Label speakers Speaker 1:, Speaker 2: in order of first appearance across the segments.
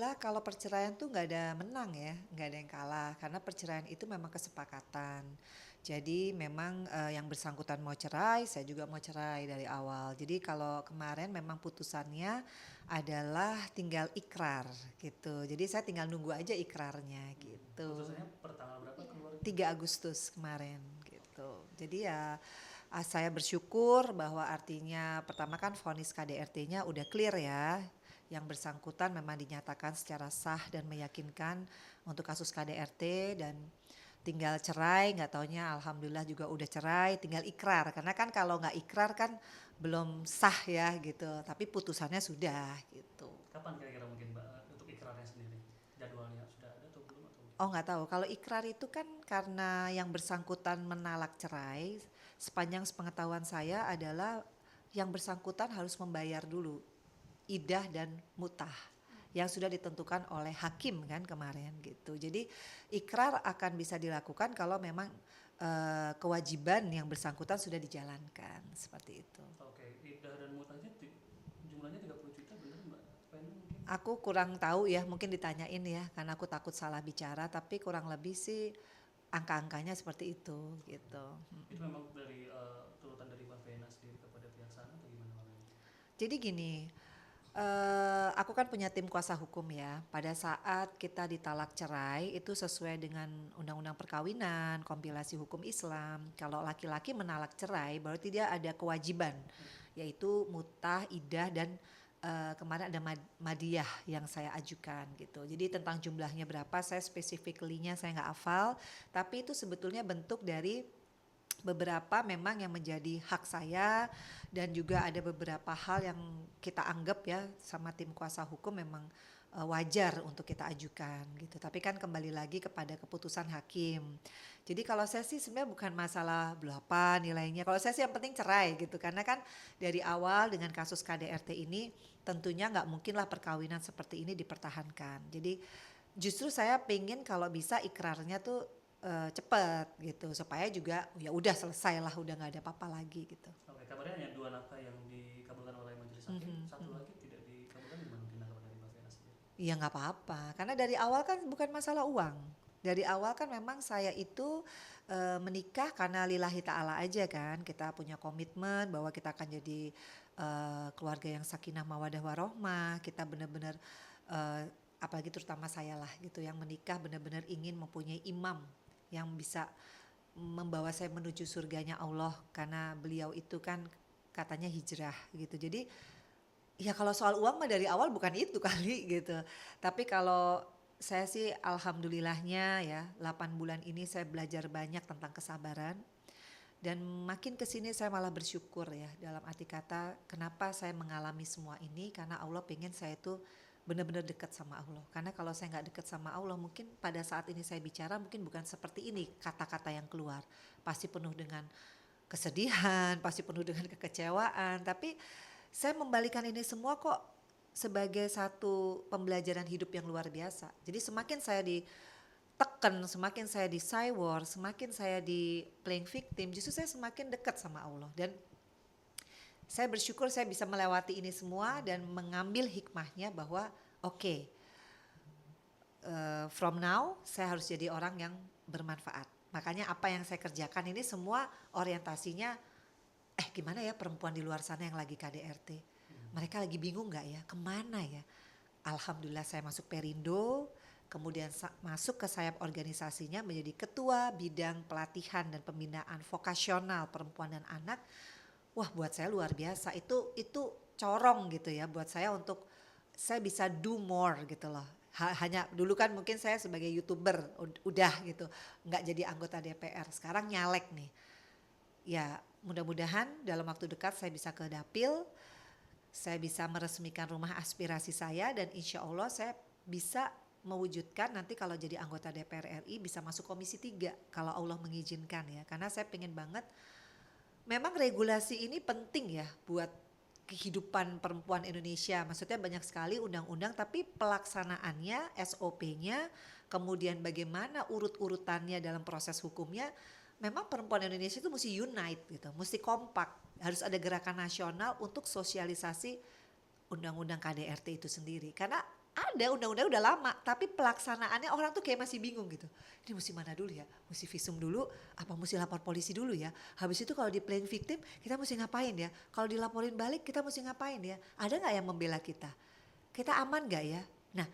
Speaker 1: Alhamdulillah kalau perceraian tuh nggak ada menang ya, nggak ada yang kalah karena perceraian itu memang kesepakatan. Jadi memang yang bersangkutan mau cerai, saya juga mau cerai dari awal. Jadi kalau kemarin memang putusannya adalah tinggal ikrar gitu. Jadi saya tinggal nunggu aja ikrarnya gitu.
Speaker 2: Putusannya per tanggal berapa keluarnya?
Speaker 1: 3 Agustus kemarin gitu. Jadi ya saya bersyukur bahwa artinya pertama kan vonis KDRT-nya udah clear ya. Yang bersangkutan memang dinyatakan secara sah dan meyakinkan untuk kasus KDRT dan tinggal cerai, nggak taunya alhamdulillah juga udah cerai, tinggal ikrar. Karena kan kalau nggak ikrar kan belum sah ya gitu. Tapi putusannya sudah gitu.
Speaker 2: Kapan kira-kira mungkin Mbak untuk ikrarnya sendiri? Jadwalnya sudah ada atau belum atau
Speaker 1: Oh
Speaker 2: gimana?
Speaker 1: nggak tahu, kalau ikrar itu kan karena yang bersangkutan menalak cerai, sepanjang sepengetahuan saya adalah yang bersangkutan harus membayar dulu idah dan mutah yang sudah ditentukan oleh hakim kan kemarin gitu. Jadi ikrar akan bisa dilakukan kalau memang kewajiban yang bersangkutan sudah dijalankan seperti itu.
Speaker 2: Oke, idah dan mutahnya jumlahnya 30 juta bener Mbak? Pengen mungkin?
Speaker 1: Aku kurang tahu ya, mungkin ditanyain ya, karena aku takut salah bicara, tapi kurang lebih sih angka-angkanya seperti itu gitu.
Speaker 2: Itu memang dari turutan dari Mbak Vena sendiri kepada pihak sana atau gimana Mbak Vena?
Speaker 1: Jadi gini, aku kan punya tim kuasa hukum ya. Pada saat kita ditalak cerai itu sesuai dengan Undang-Undang Perkawinan, kompilasi hukum Islam. Kalau laki-laki menalak cerai berarti dia ada kewajiban, yaitu mutah, idah dan kemarin ada madiyah yang saya ajukan gitu. Jadi tentang jumlahnya berapa saya specifically-nya saya nggak hafal, tapi itu sebetulnya bentuk dari beberapa memang yang menjadi hak saya dan juga ada beberapa hal yang kita anggap ya sama tim kuasa hukum memang wajar untuk kita ajukan gitu. Tapi kan kembali lagi kepada keputusan hakim. Jadi kalau saya sih sebenarnya bukan masalah berapa nilainya. Kalau saya sih yang penting cerai gitu. Karena kan dari awal dengan kasus KDRT ini tentunya nggak mungkin lah perkawinan seperti ini dipertahankan. Jadi justru saya pengen kalau bisa ikrarnya tuh cepet gitu supaya juga ya udah selesai lah udah nggak ada apa-apa lagi gitu.
Speaker 2: Oke, kabarnya hanya 2 nafkah yang dikabulkan oleh majelis hakim,
Speaker 1: Mhm,
Speaker 2: satu
Speaker 1: mhm.
Speaker 2: lagi tidak dikabulkan, gimana mungkin tanggapan dari Mbak Vena sendiri?
Speaker 1: Iya nggak apa-apa karena dari awal kan bukan masalah uang. Dari awal kan memang saya itu menikah karena lillahi ta'ala aja kan. Kita punya komitmen bahwa kita akan jadi keluarga yang sakinah mawadah warohmah. Kita benar-benar apalagi terutama saya lah gitu yang menikah benar-benar ingin mempunyai imam yang bisa membawa saya menuju surganya Allah karena beliau itu kan katanya hijrah gitu. Jadi ya kalau soal uang mah dari awal bukan itu kali gitu. Tapi kalau saya sih alhamdulillahnya ya 8 bulan ini saya belajar banyak tentang kesabaran dan makin kesini saya malah bersyukur ya dalam arti kata kenapa saya mengalami semua ini karena Allah pengen saya tuh benar-benar dekat sama Allah. Karena kalau saya nggak dekat sama Allah mungkin pada saat ini saya bicara mungkin bukan seperti ini kata-kata yang keluar. Pasti penuh dengan kesedihan, pasti penuh dengan kekecewaan. Tapi saya membalikan ini semua kok sebagai satu pembelajaran hidup yang luar biasa. Jadi semakin saya ditekan, semakin saya di war, semakin saya di playing victim, justru saya semakin dekat sama Allah. Dan saya bersyukur saya bisa melewati ini semua dan mengambil hikmahnya bahwa oke, from now saya harus jadi orang yang bermanfaat. Makanya apa yang saya kerjakan ini semua orientasinya gimana ya perempuan di luar sana yang lagi KDRT. Mereka lagi bingung gak ya kemana ya. Alhamdulillah saya masuk Perindo, kemudian masuk ke sayap organisasinya menjadi ketua bidang pelatihan dan pembinaan vokasional perempuan dan anak. Wah buat saya luar biasa, itu corong gitu ya buat saya untuk saya bisa do more gitu loh. Hanya dulu kan mungkin saya sebagai YouTuber udah gitu, nggak jadi anggota DPR, sekarang nyalek nih. Ya mudah-mudahan dalam waktu dekat saya bisa ke Dapil, saya bisa meresmikan rumah aspirasi saya dan insya Allah saya bisa mewujudkan nanti kalau jadi anggota DPR RI bisa masuk Komisi 3 kalau Allah mengizinkan ya. Karena saya pengen banget, memang regulasi ini penting ya buat kehidupan perempuan Indonesia. Maksudnya banyak sekali undang-undang tapi pelaksanaannya, SOP-nya, kemudian bagaimana urut-urutannya dalam proses hukumnya, memang perempuan Indonesia itu mesti unite gitu, mesti kompak. Harus ada gerakan nasional untuk sosialisasi undang-undang KDRT itu sendiri. Karena Ada undang-undang udah lama, tapi pelaksanaannya orang tuh kayak masih bingung gitu. Ini mesti mana dulu ya? Mesti visum dulu, apa mesti lapor polisi dulu ya? Habis itu kalau di playing victim kita mesti ngapain ya? Kalau dilaporin balik kita mesti ngapain ya? Ada nggak yang membela kita? Kita aman nggak ya? Nah,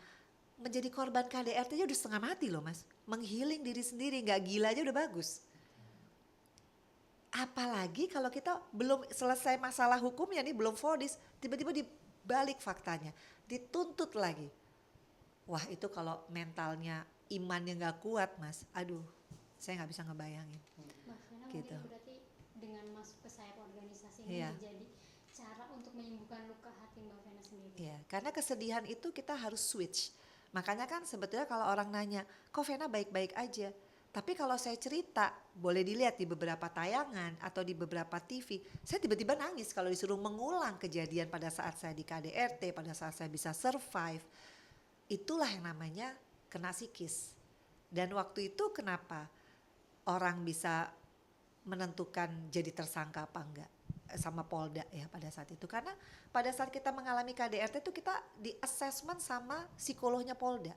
Speaker 1: menjadi korban KDRT aja udah setengah mati loh mas. Menghealing diri sendiri, nggak gila aja udah bagus. Apalagi kalau kita belum selesai masalah hukumnya nih, belum vonis, tiba-tiba dibalik faktanya, dituntut lagi. Wah itu kalau mentalnya, imannya nggak kuat mas, aduh saya nggak bisa ngebayangin.
Speaker 3: Mbak Vena
Speaker 1: Gitu.
Speaker 3: mungkin berarti dengan masuk ke sayap organisasi ini
Speaker 1: Iya.
Speaker 3: menjadi cara untuk menyembuhkan luka hati Mbak Vena sendiri.
Speaker 1: Iya, karena kesedihan itu kita harus switch. Makanya kan sebetulnya kalau orang nanya, kok Vena baik-baik aja? Tapi kalau saya cerita, boleh dilihat di beberapa tayangan atau di beberapa TV, saya tiba-tiba nangis kalau disuruh mengulang kejadian pada saat saya di KDRT, pada saat saya bisa survive. Itulah yang namanya kena psikis. Dan waktu itu kenapa orang bisa menentukan jadi tersangka apa enggak sama Polda ya pada saat itu, karena pada saat kita mengalami KDRT itu kita di assessment sama psikolognya Polda.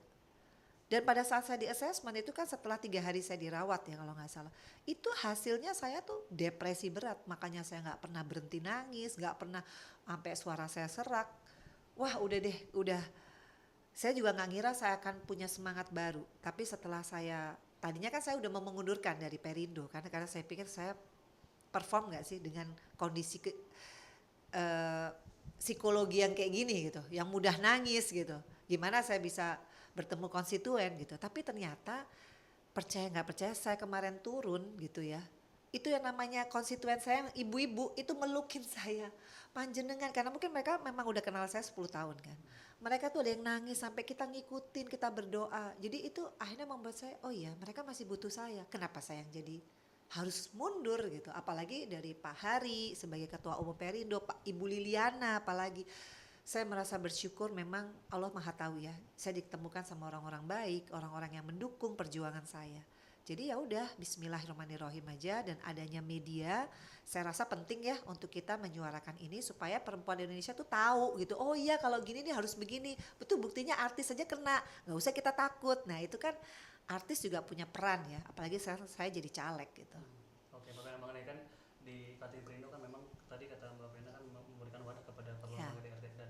Speaker 1: Dan pada saat saya di assessment itu kan setelah 3 hari saya dirawat ya kalau nggak salah, itu hasilnya saya tuh depresi berat, makanya saya nggak pernah berhenti nangis, nggak pernah sampai suara saya serak. Wah udah deh, udah saya juga nggak ngira saya akan punya semangat baru. Tapi setelah saya, tadinya kan saya udah mau mengundurkan dari Perindo karena saya pikir saya perform nggak sih dengan kondisi psikologi yang kayak gini gitu, yang mudah nangis gitu. Gimana saya bisa bertemu konstituen gitu. Tapi ternyata percaya nggak percaya saya kemarin turun gitu ya. Itu yang namanya konstituen saya yang ibu-ibu itu melukin saya. Panjenengan, karena mungkin mereka memang udah kenal saya 10 tahun kan. Mereka tuh ada yang nangis sampai kita ngikutin, kita berdoa. Jadi itu akhirnya membuat saya, oh iya mereka masih butuh saya. Kenapa saya yang jadi harus mundur gitu. Apalagi dari Pak Hari sebagai Ketua Umum Perindo, Pak Ibu Liliana apalagi. Saya merasa bersyukur, memang Allah Maha Tahu ya. Saya ditemukan sama orang-orang baik, orang-orang yang mendukung perjuangan saya. Jadi ya udah bismillahirrahmanirrahim aja, dan adanya media saya rasa penting ya untuk kita menyuarakan ini supaya perempuan Indonesia tuh tahu gitu. Oh iya kalau gini nih harus begini. Betul, buktinya artis saja kena, nggak usah kita takut. Nah itu kan artis juga punya peran ya, apalagi saya jadi caleg gitu.
Speaker 2: Oke, makanya mengenai kan di KTP Perindo kan memang tadi kata Mbak Vena kan memberikan wadah kepada
Speaker 1: Ya.
Speaker 2: perempuan KDRT dan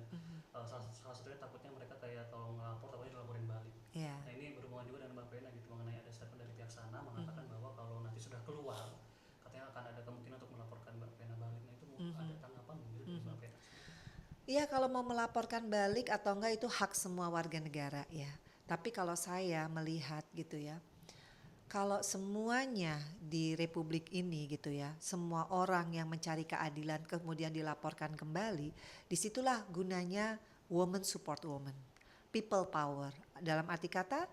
Speaker 2: salah satunya takutnya mereka kayak kalau ngelapor takutnya dilaporin balik.
Speaker 1: Ya.
Speaker 2: Nah ini berhubungan juga dengan Mbak Vena gitu mengenai ada statement dari pihak sana mengatakan bahwa kalau nanti sudah keluar katanya akan ada kemungkinan untuk melaporkan Mbak Vena balik. Nah itu ada tanggapan mungkin dari Mbak Vena?
Speaker 1: Iya kalau mau melaporkan balik atau enggak itu hak semua warga negara ya. Tapi kalau saya melihat gitu ya, kalau semuanya di republik ini gitu ya, semua orang yang mencari keadilan kemudian dilaporkan kembali, disitulah gunanya woman support woman, people power. Dalam arti kata,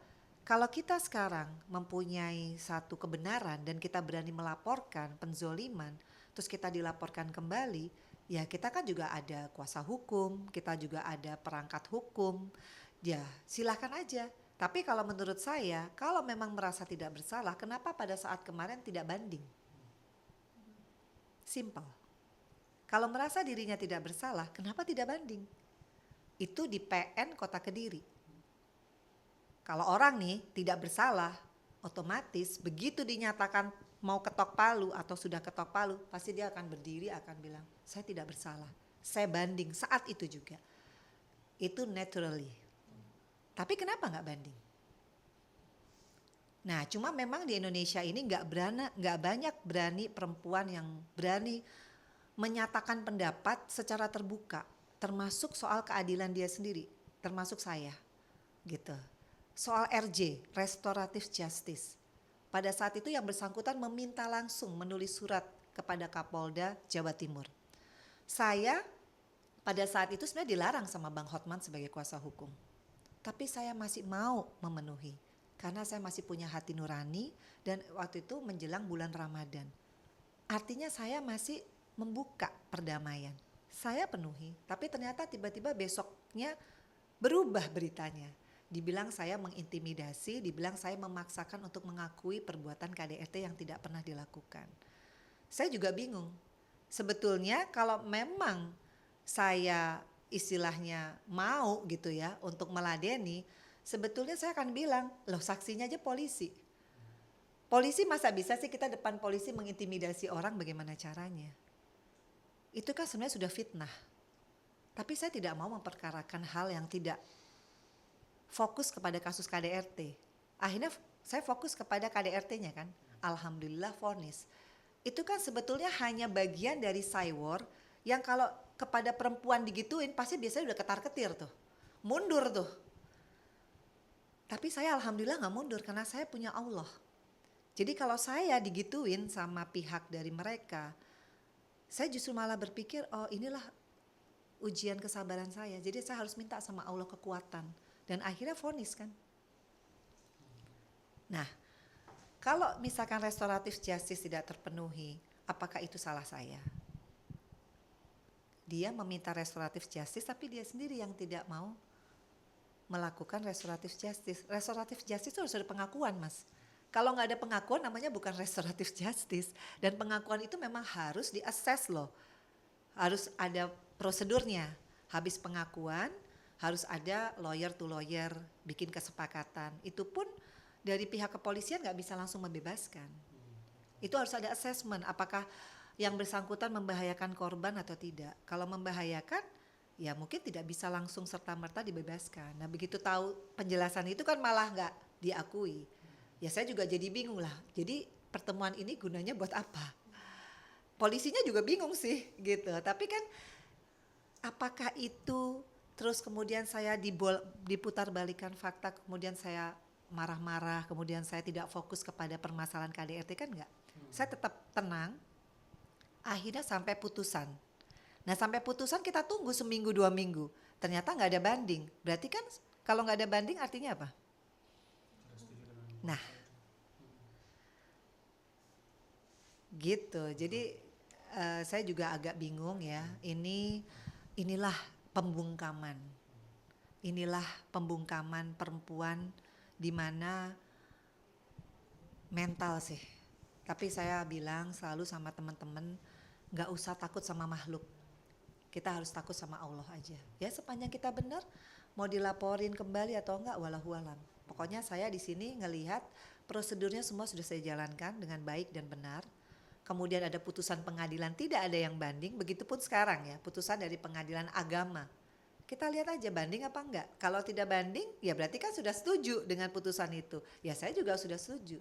Speaker 1: kalau kita sekarang mempunyai satu kebenaran dan kita berani melaporkan penzoliman, terus kita dilaporkan kembali, ya kita kan juga ada kuasa hukum, kita juga ada perangkat hukum, ya silakan aja. Tapi kalau menurut saya, kalau memang merasa tidak bersalah, kenapa pada saat kemarin tidak banding? Simple. Kalau merasa dirinya tidak bersalah, kenapa tidak banding? Itu di PN Kota Kediri. Kalau orang nih tidak bersalah, otomatis begitu dinyatakan mau ketok palu atau sudah ketok palu, pasti dia akan berdiri akan bilang, saya tidak bersalah. Saya banding saat itu juga. Itu naturally. Tapi kenapa nggak banding? Nah, cuma memang di Indonesia ini nggak banyak berani perempuan yang berani menyatakan pendapat secara terbuka, termasuk soal keadilan dia sendiri, termasuk saya, gitu. Soal RJ, restoratif justice. Pada saat itu yang bersangkutan meminta langsung menulis surat kepada Kapolda Jawa Timur. Saya pada saat itu sebenarnya dilarang sama Bang Hotman sebagai kuasa hukum. Tapi saya masih mau memenuhi karena saya masih punya hati nurani dan waktu itu menjelang bulan Ramadan. Artinya saya masih membuka perdamaian. Saya penuhi, tapi ternyata tiba-tiba besoknya berubah beritanya. Dibilang saya mengintimidasi, dibilang saya memaksakan untuk mengakui perbuatan KDRT yang tidak pernah dilakukan. Saya juga bingung. Sebetulnya kalau memang saya istilahnya mau gitu ya untuk meladeni, sebetulnya saya akan bilang, loh saksinya aja polisi. Polisi masa bisa sih kita depan polisi mengintimidasi orang, bagaimana caranya? Itu kan sebenarnya sudah fitnah. Tapi saya tidak mau memperkarakan hal yang tidak fokus kepada kasus KDRT. Akhirnya saya fokus kepada KDRT-nya kan. Alhamdulillah vonis. Itu kan sebetulnya hanya bagian dari cywar yang kalau kepada perempuan digituin pasti biasanya udah ketar-ketir tuh. Mundur tuh. Tapi saya alhamdulillah gak mundur karena saya punya Allah. Jadi kalau saya digituin sama pihak dari mereka, saya justru malah berpikir, oh inilah ujian kesabaran saya. Jadi saya harus minta sama Allah kekuatan. Dan akhirnya vonis kan. Nah, kalau misalkan restoratif justice tidak terpenuhi, apakah itu salah saya? Dia meminta restoratif justice tapi dia sendiri yang tidak mau melakukan restoratif justice. Restoratif justice itu harus ada pengakuan, Mas. Kalau nggak ada pengakuan namanya bukan restoratif justice. Dan pengakuan itu memang harus di-assess loh. Harus ada prosedurnya. Habis pengakuan harus ada lawyer to lawyer, bikin kesepakatan. Itu pun dari pihak kepolisian nggak bisa langsung membebaskan. Itu harus ada assessment, apakah yang bersangkutan membahayakan korban atau tidak. Kalau membahayakan, ya mungkin tidak bisa langsung serta-merta dibebaskan. Nah begitu tahu penjelasan itu kan malah nggak diakui. Ya saya juga jadi bingung lah, jadi pertemuan ini gunanya buat apa? Polisinya juga bingung sih gitu, tapi kan apakah itu terus kemudian saya diputar balikan fakta, kemudian saya marah-marah, kemudian saya tidak fokus kepada permasalahan KDRT kan enggak. Saya tetap tenang, akhirnya sampai putusan. Nah sampai putusan kita tunggu seminggu 2 minggu, ternyata nggak ada banding. Berarti kan kalau nggak ada banding artinya apa? Nah, gitu. Jadi saya juga agak bingung ya. Inilah pembungkaman. Inilah pembungkaman perempuan di mana mental sih. Tapi saya bilang selalu sama teman-teman, nggak usah takut sama makhluk. Kita harus takut sama Allah aja. Ya sepanjang kita benar, mau dilaporin kembali atau enggak, walahu alam. Pokoknya saya di sini ngelihat prosedurnya semua sudah saya jalankan dengan baik dan benar. Kemudian ada putusan pengadilan, tidak ada yang banding. Begitupun sekarang ya, putusan dari pengadilan agama. Kita lihat aja banding apa enggak. Kalau tidak banding, ya berarti kan sudah setuju dengan putusan itu. Ya saya juga sudah setuju.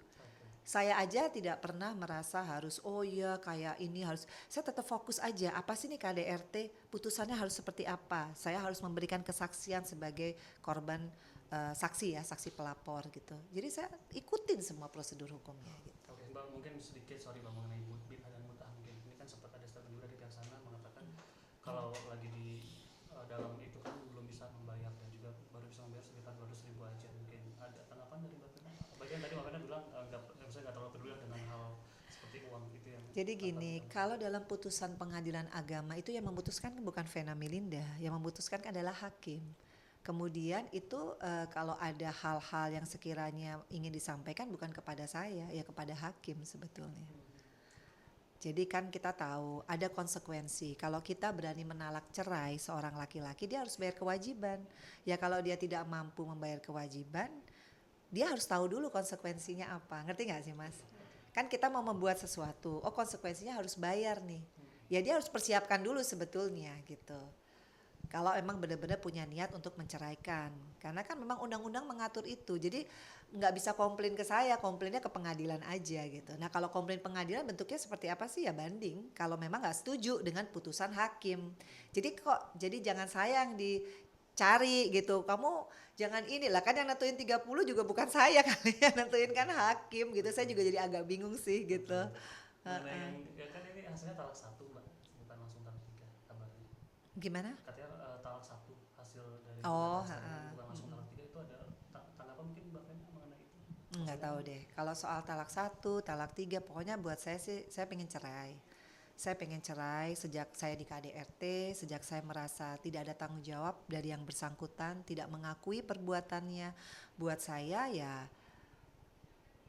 Speaker 1: Saya aja tidak pernah merasa harus, oh iya kayak ini harus. Saya tetap fokus aja, apa sih nih KDRT, putusannya harus seperti apa. Saya harus memberikan kesaksian sebagai korban saksi ya, saksi pelapor gitu. Jadi saya ikutin semua prosedur hukumnya gitu.
Speaker 2: Oke, Mbak, mungkin sedikit sorry Mbak mengenai bid'ah dan mut'ah. Mungkin ini kan sempat ada statement juga dari pihak sana mengatakan kalau lagi di dalam itu kan belum bisa membayar dan juga baru bisa membayar sekitar 200.000 aja. Mungkin ada tanggapan dari Mbak Vena? Bagian tadi Mbak Vena bilang nggak terlalu peduli dengan hal seperti uang itu yang.
Speaker 1: Jadi gini, kalau dalam putusan pengadilan agama itu yang memutuskan bukan Vena Melinda, yang memutuskan adalah hakim. Kemudian itu kalau ada hal-hal yang sekiranya ingin disampaikan bukan kepada saya, ya kepada hakim sebetulnya. Jadi kan kita tahu ada konsekuensi. Kalau kita berani menolak cerai seorang laki-laki, dia harus bayar kewajiban. Ya kalau dia tidak mampu membayar kewajiban, dia harus tahu dulu konsekuensinya apa. Ngerti gak sih Mas? Kan kita mau membuat sesuatu, oh konsekuensinya harus bayar nih. Ya dia harus persiapkan dulu sebetulnya gitu. Kalau emang benar-benar punya niat untuk menceraikan. Karena kan memang undang-undang mengatur itu. Jadi nggak bisa komplain ke saya, komplainnya ke pengadilan aja gitu. Nah kalau komplain pengadilan bentuknya seperti apa sih, ya banding. Kalau memang nggak setuju dengan putusan hakim. Jadi jangan saya yang dicari gitu. Kamu jangan inilah, kan yang nentuin 30 juga bukan saya kali ya, nentuin kan hakim gitu. Saya juga jadi agak bingung sih gitu.
Speaker 2: Mengenai yang kan ini hasilnya talak 1 Mbak, bukan langsung talak 3 kabarnya.
Speaker 1: Gimana?
Speaker 2: Katanya talak 1 hasil dari bukan langsung talak 3, itu ada tanggapan mungkin Mbak Vena mengenai itu?
Speaker 1: Nggak tahu deh. Kalau soal talak 1, talak 3, pokoknya buat saya sih, saya pengen cerai. Saya pengen cerai sejak saya di KDRT, sejak saya merasa tidak ada tanggung jawab dari yang bersangkutan, tidak mengakui perbuatannya. Buat saya ya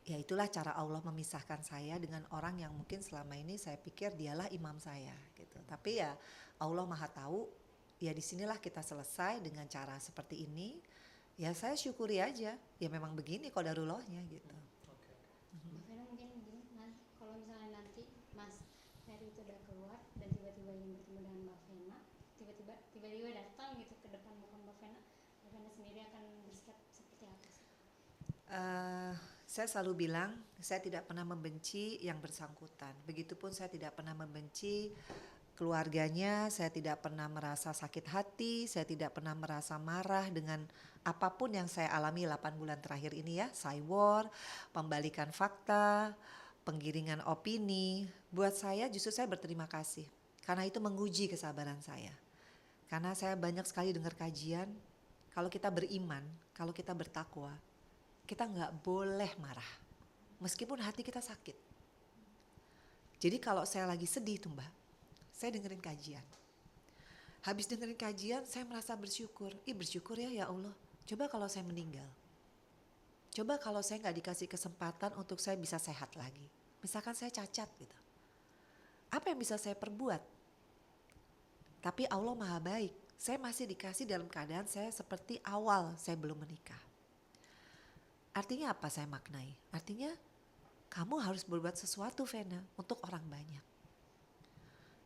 Speaker 1: itulah cara Allah memisahkan saya dengan orang yang mungkin selama ini saya pikir dialah imam saya gitu. Tapi ya Allah Maha tahu ya disinilah kita selesai dengan cara seperti ini. Ya saya syukuri aja, ya memang begini qadarullohnya gitu.
Speaker 2: Oke.
Speaker 3: Mbak Vena mungkin gini, kalau misalnya nanti Mas Ferry itu udah keluar dan tiba-tiba ingin bertemu dengan Mbak Vena, tiba-tiba datang gitu ke depan muka Mbak Vena sendiri akan bersikap seperti apa sih?
Speaker 1: Saya selalu bilang saya tidak pernah membenci yang bersangkutan. Begitupun saya tidak pernah membenci keluarganya, saya tidak pernah merasa sakit hati, saya tidak pernah merasa marah dengan apapun yang saya alami 8 bulan terakhir ini ya. Cywar, pembalikan fakta, penggiringan opini. Buat saya justru saya berterima kasih. Karena itu menguji kesabaran saya. Karena saya banyak sekali dengar kajian, kalau kita beriman, kalau kita bertakwa, kita nggak boleh marah. Meskipun hati kita sakit. Jadi kalau saya lagi sedih tuh Mbak, saya dengerin kajian. Habis dengerin kajian, saya merasa bersyukur. Bersyukur ya Allah. Coba kalau saya meninggal. Coba kalau saya nggak dikasih kesempatan untuk saya bisa sehat lagi. Misalkan saya cacat gitu. Apa yang bisa saya perbuat? Tapi Allah Maha Baik. Saya masih dikasih dalam keadaan saya seperti awal saya belum menikah. Artinya apa saya maknai? Artinya kamu harus berbuat sesuatu Vena untuk orang banyak.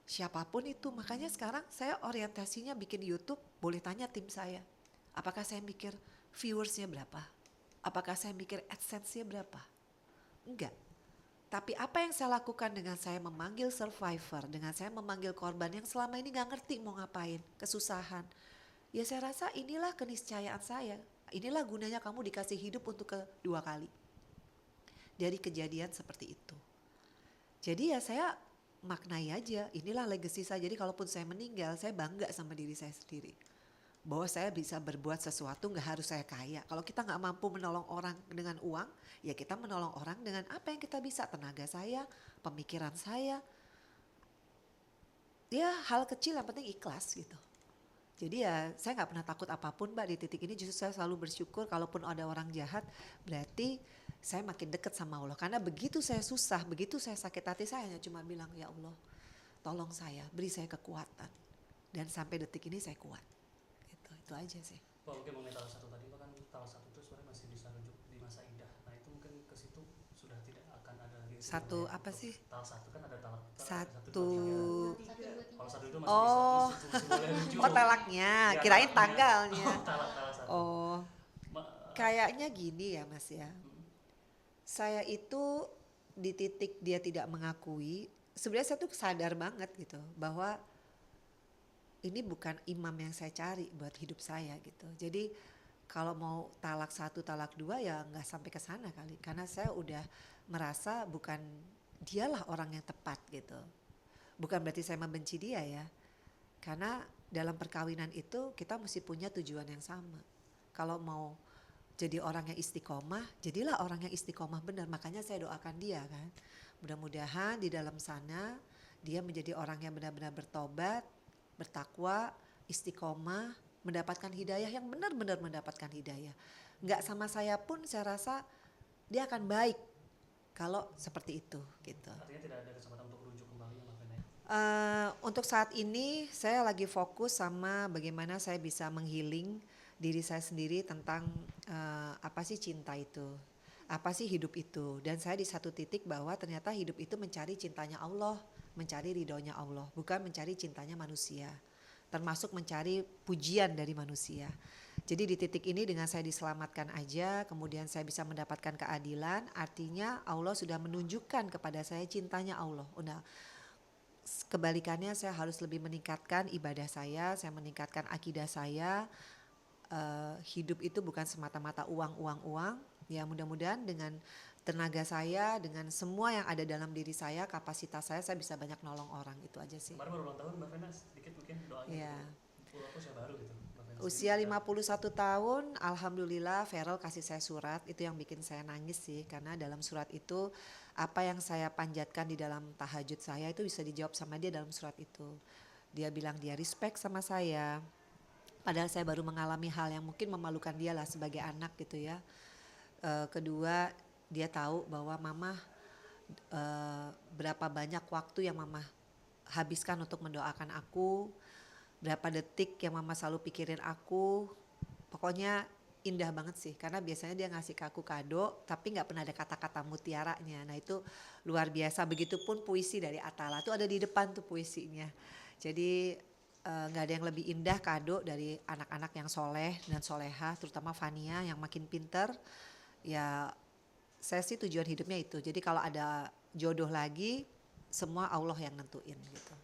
Speaker 1: Siapapun itu, makanya sekarang saya orientasinya bikin YouTube, boleh tanya tim saya. Apakah saya mikir viewersnya berapa? Apakah saya mikir AdSense-nya berapa? Enggak. Tapi apa yang saya lakukan dengan saya memanggil survivor, dengan saya memanggil korban yang selama ini gak ngerti mau ngapain, kesusahan. Ya saya rasa inilah keniscayaan saya. Inilah gunanya kamu dikasih hidup untuk kedua kali. Dari kejadian seperti itu. Jadi ya saya maknai aja, inilah legacy saya. Jadi kalaupun saya meninggal, saya bangga sama diri saya sendiri. Bahwa saya bisa berbuat sesuatu, gak harus saya kaya. Kalau kita gak mampu menolong orang dengan uang, ya kita menolong orang dengan apa yang kita bisa. Tenaga saya, pemikiran saya. Ya hal kecil yang penting ikhlas gitu. Jadi ya saya gak pernah takut apapun Mbak di titik ini. Justru saya selalu bersyukur kalaupun ada orang jahat, berarti saya makin dekat sama Allah. Karena begitu saya susah, begitu saya sakit hati, saya hanya cuma bilang ya Allah tolong saya, beri saya kekuatan. Dan sampai detik ini saya kuat. Gitu, itu aja sih.
Speaker 2: Pak, mungkin mengenai tanggal 1 tadi Pak, kan tanggal 1 itu sebenarnya masih bisa rujuk di masa indah. Nah itu mungkin ke situ sudah tidak akan ada lagi.
Speaker 1: Satu apa sih?
Speaker 2: Tanggal 1 kan ada tanggal
Speaker 1: Satu.
Speaker 2: 1, 2, 3.
Speaker 3: 1, 2, 3.
Speaker 2: Kalau 1 itu masih
Speaker 1: Oh.
Speaker 2: masih boleh rujuk.
Speaker 1: Oh talaknya,
Speaker 2: Ya,
Speaker 1: kirain
Speaker 2: talaknya.
Speaker 1: tanggalnya.
Speaker 2: Tanggal 1.
Speaker 1: Oh, kayaknya gini ya Mas ya. Saya itu di titik dia tidak mengakui, sebenarnya saya tuh sadar banget gitu bahwa ini bukan imam yang saya cari buat hidup saya gitu. Jadi kalau mau talak 1, talak 2 ya nggak sampai ke sana kali. Karena saya udah merasa bukan dialah orang yang tepat gitu. Bukan berarti saya membenci dia ya. Karena dalam perkawinan itu kita mesti punya tujuan yang sama. Kalau mau jadi orang yang istiqomah, jadilah orang yang istiqomah benar. Makanya saya doakan dia kan. Mudah-mudahan di dalam sana dia menjadi orang yang benar-benar bertobat, bertakwa, istiqomah, mendapatkan hidayah yang benar-benar mendapatkan hidayah. Enggak sama saya pun saya rasa dia akan baik kalau seperti itu gitu.
Speaker 2: Artinya tidak ada kesempatan untuk rujuk kembali ya Mbak Vena?
Speaker 1: Untuk saat ini saya lagi fokus sama bagaimana saya bisa menghealing diri saya sendiri tentang apa sih cinta itu, apa sih hidup itu. Dan saya di satu titik bahwa ternyata hidup itu mencari cintanya Allah, mencari ridhonya Allah, bukan mencari cintanya manusia, termasuk mencari pujian dari manusia. Jadi di titik ini dengan saya diselamatkan aja, kemudian saya bisa mendapatkan keadilan, artinya Allah sudah menunjukkan kepada saya cintanya Allah. Udah, kebalikannya saya harus lebih meningkatkan ibadah saya meningkatkan akidah saya. Hidup itu bukan semata-mata uang. Ya mudah-mudahan dengan tenaga saya, dengan semua yang ada dalam diri saya, kapasitas saya bisa banyak nolong orang. Itu aja sih.
Speaker 2: Kemarin baru ulang tahun Mbak Vena, sedikit mungkin doanya.
Speaker 1: Iya.
Speaker 2: Aku usia baru gitu. Mbak Vena
Speaker 1: Usia
Speaker 2: sendiri.
Speaker 1: 51 tahun, alhamdulillah Feral kasih saya surat. Itu yang bikin saya nangis sih, karena dalam surat itu apa yang saya panjatkan di dalam tahajud saya itu bisa dijawab sama dia dalam surat itu. Dia bilang dia respect sama saya. Padahal saya baru mengalami hal yang mungkin memalukan dia lah sebagai anak gitu ya. Kedua, dia tahu bahwa mama berapa banyak waktu yang mama habiskan untuk mendoakan aku. berapa detik yang mama selalu pikirin aku. Pokoknya indah banget sih, karena biasanya dia ngasih ke aku kado tapi nggak pernah ada kata-kata mutiaranya. Nah itu luar biasa. Begitupun puisi dari Atala tuh ada di depan tuh puisinya. Jadi nggak ada yang lebih indah kado dari anak-anak yang soleh dan soleha, terutama Fania yang makin pinter. Ya saya sih tujuan hidupnya itu. Jadi kalau ada jodoh lagi, semua Allah yang nentuin gitu.